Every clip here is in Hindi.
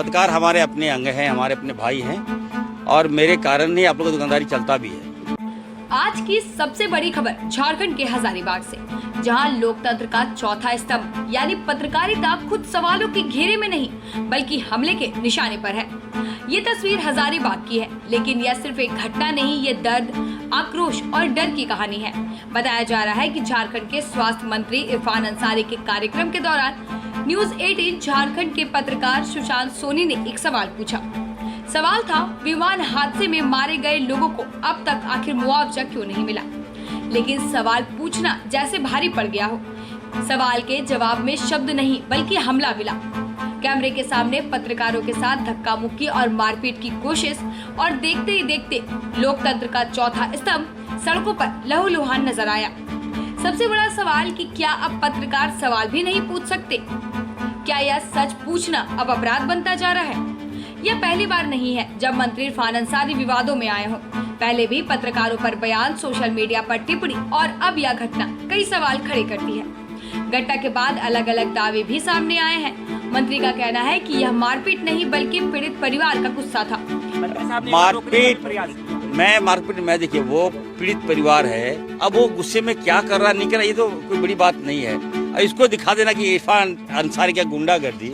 पत्रकार हमारे अपने अंग हैं, हमारे अपने भाई हैं और मेरे कारण ही आप लोगों की दुकानदारी चलता भी है। आज की सबसे बड़ी खबर झारखंड के हजारीबाग से, जहां लोकतंत्र का चौथा स्तंभ यानी पत्रकारिता खुद सवालों के घेरे में नहीं बल्कि हमले के निशाने पर है। ये तस्वीर हजारीबाग की है, लेकिन यह सिर्फ एक घटना नहीं, ये दर्द, आक्रोश और डर की कहानी है। बताया जा रहा है कि झारखंड के स्वास्थ्य मंत्री इरफान अंसारी के कार्यक्रम के दौरान न्यूज 18 झारखंड के पत्रकार सुशांत सोनी ने एक सवाल पूछा। सवाल था, विमान हादसे में मारे गए लोगों को अब तक आखिर मुआवजा क्यों नहीं मिला। लेकिन सवाल पूछना जैसे भारी पड़ गया हो। सवाल के जवाब में शब्द नहीं बल्कि हमला मिला। कैमरे के सामने पत्रकारों के साथ धक्का मुक्की और मारपीट की कोशिश, और देखते ही देखते लोकतंत्र का चौथा स्तंभ सड़कों पर लहूलुहान नजर आया। सबसे बड़ा सवाल कि क्या अब पत्रकार सवाल भी नहीं पूछ सकते? क्या यह सच पूछना अब अपराध बनता जा रहा है? यह पहली बार नहीं है जब मंत्री इरफान अंसारी विवादों में आए हों। पहले भी पत्रकारों पर बयान, सोशल मीडिया पर टिप्पणी और अब यह घटना कई सवाल खड़े करती है। घटना के बाद अलग अलग दावे भी सामने आए हैं। मंत्री का कहना है कि यह मारपीट नहीं बल्कि पीड़ित परिवार का गुस्सा था। मारपीट मैं देखिए, वो पीड़ित परिवार है। अब वो गुस्से में क्या कर रहा नहीं कर रहा ये तो कोई बड़ी बात नहीं है। इसको दिखा देना कि इरफान अंसारी क्या गुंडागर्दी,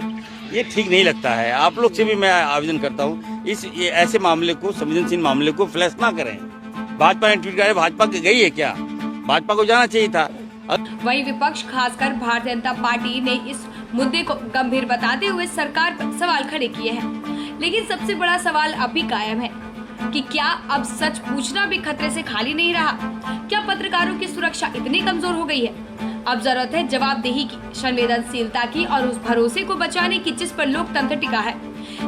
ये ठीक नहीं लगता है। आप लोग से भी मैं आवेदन करता हूँ, ऐसे मामले को, संवेदनशील मामले को फ्लैश ना करें। भाजपा ने ट्वीट किया, भाजपा गई है क्या? भाजपा को जाना चाहिए था। वहीं विपक्ष खासकर भारतीय जनता पार्टी ने इस मुद्दे को गंभीर बताते हुए सरकार पर सवाल खड़े किए हैं। लेकिन सबसे बड़ा सवाल अब भी कायम है कि क्या अब सच पूछना भी खतरे से खाली नहीं रहा? क्या पत्रकारों की सुरक्षा इतनी कमजोर हो गई है? अब जरूरत है जवाबदेही की, संवेदनशीलता की और उस भरोसे को बचाने की जिस पर लोकतंत्र टिका है।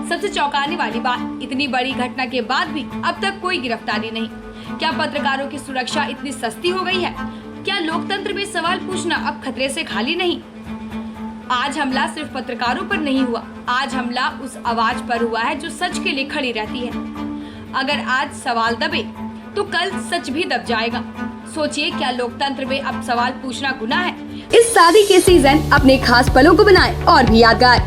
सबसे चौंकाने वाली बात, इतनी बड़ी घटना के बाद भी अब तक कोई गिरफ्तारी नहीं। क्या पत्रकारों की सुरक्षा इतनी सस्ती हो गई है? क्या लोकतंत्र में सवाल पूछना अब खतरे से खाली नहीं? आज हमला सिर्फ पत्रकारों पर नहीं हुआ, आज हमला उस आवाज पर हुआ है जो सच के लिए खड़ी रहती है। अगर आज सवाल दबे तो कल सच भी दब जाएगा। सोचिए, क्या लोकतंत्र में अब सवाल पूछना गुनाह है? इस शादी के सीजन अपने खास पलों को बनाएं और भी यादगार।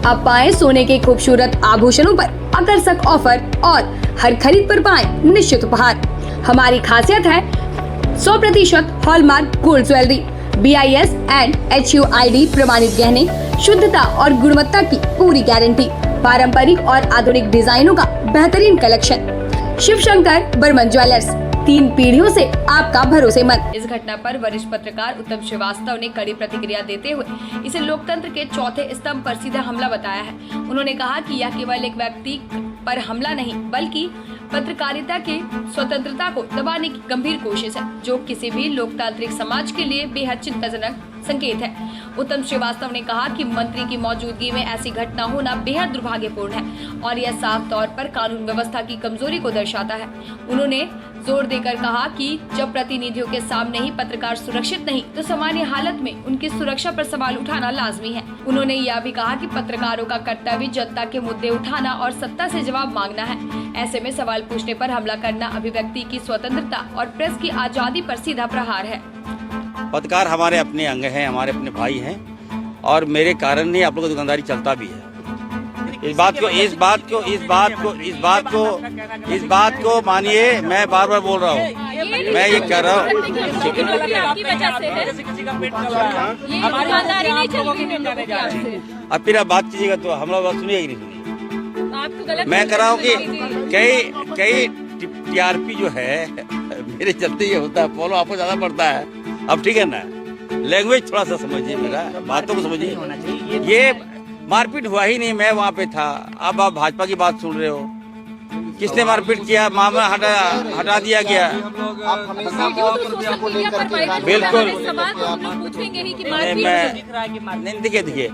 अब पाएं सोने के खूबसूरत आभूषणों पर आकर्षक ऑफर और हर खरीद पर पाएं निश्चित उपहार। हमारी खासियत है 100% hallmark gold jewellery, BIS and HUID प्रमाणित गहने, शुद्धता और गुणवत्ता की पूरी गारंटी, पारंपरिक और आधुनिक डिजाइनों का बेहतरीन कलेक्शन। शिव शंकर बर्मन ज्वेलर्स, 3 पीढ़ियों से आपका भरोसेमंद। इस घटना पर वरिष्ठ पत्रकार उत्तम श्रीवास्तव ने कड़ी प्रतिक्रिया देते हुए इसे लोकतंत्र के चौथे स्तंभ पर सीधा हमला बताया है। उन्होंने कहा कि यह केवल एक व्यक्ति पर हमला नहीं बल्कि पत्रकारिता के स्वतंत्रता को दबाने की गंभीर कोशिश है, जो किसी भी लोकतांत्रिक समाज के लिए बेहद चिंताजनक संकेत है। उत्तम श्रीवास्तव ने कहा कि मंत्री की मौजूदगी में ऐसी घटना होना बेहद दुर्भाग्यपूर्ण है और यह साफ तौर पर कानून व्यवस्था की कमजोरी को दर्शाता है। उन्होंने जोर देकर कहा कि जब प्रतिनिधियों के सामने ही पत्रकार सुरक्षित नहीं तो सामान्य हालत में उनकी सुरक्षा पर सवाल उठाना लाजमी है। उन्होंने यह भी कहा कि पत्रकारों का कर्तव्य जनता के मुद्दे उठाना और सत्ता से जवाब मांगना है। ऐसे में सवाल पूछने पर हमला करना अभिव्यक्ति की स्वतंत्रता और प्रेस की आजादी पर सीधा प्रहार है। पत्रकार हमारे अपने अंग हैं, हमारे अपने भाई हैं और मेरे कारण ही आप लोगों की दुकानदारी चलता भी है। इस बात को मानिए, मैं बार बार बोल रहा हूँ, मैं ये कह रहा हूँ। अब फिर आप बात कीजिएगा तो हमारा बात सुनिएगा कि नहीं सुनिए। मैं कह रहा हूँ कि कई TRP जो है मेरे चलते ये होता है, फॉलो आपको ज्यादा पड़ता है। अब ठीक है ना, लैंग्वेज थोड़ा सा समझिए, मेरा बातों को समझिए। ये मारपीट हुआ ही नहीं, मैं वहाँ पे था। अब आप भाजपा की बात सुन रहे हो। किसने मारपीट किया? मामला हटा दिया गया। बिल्कुल नहीं, देखिए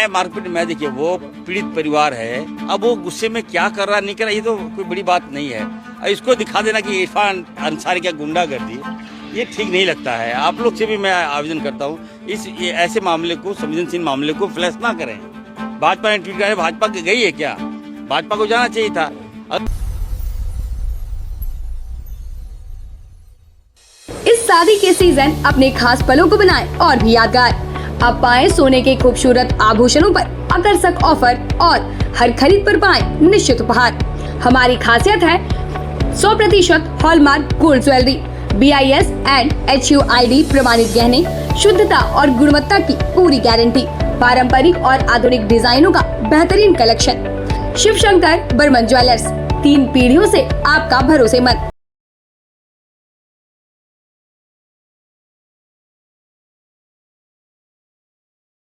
मारपीट मैं देखिए, वो पीड़ित परिवार है। अब वो गुस्से में क्या कर रहा नहीं कर रहा ये तो कोई बड़ी बात नहीं है। इसको दिखा देना कि इरफान अंसारी क्या गुंडागर्दी, ये ठीक नहीं लगता है। आप लोग से भी मैं आवेदन करता हूँ, ऐसे मामले को, संवेदनशील मामले को फ्लैश ना करें। भाजपा ने ट्वीट किया, भाजपा गई है क्या? भाजपा को जाना चाहिए था। इस शादी के सीजन अपने खास पलों को बनाएं और भी यादगार। अब पाएं सोने के खूबसूरत आभूषणों पर आकर्षक ऑफर और हर खरीद पर पाएं निश्चित उपहार। हमारी खासियत है 100% hallmark gold jewellery, BIS and HUID प्रमाणित गहने, शुद्धता और गुणवत्ता की पूरी गारंटी, पारंपरिक और आधुनिक डिजाइनों का बेहतरीन कलेक्शन। शिव शंकर बर्मन ज्वेलर्स, 3 पीढ़ियों से आपका भरोसेमंद।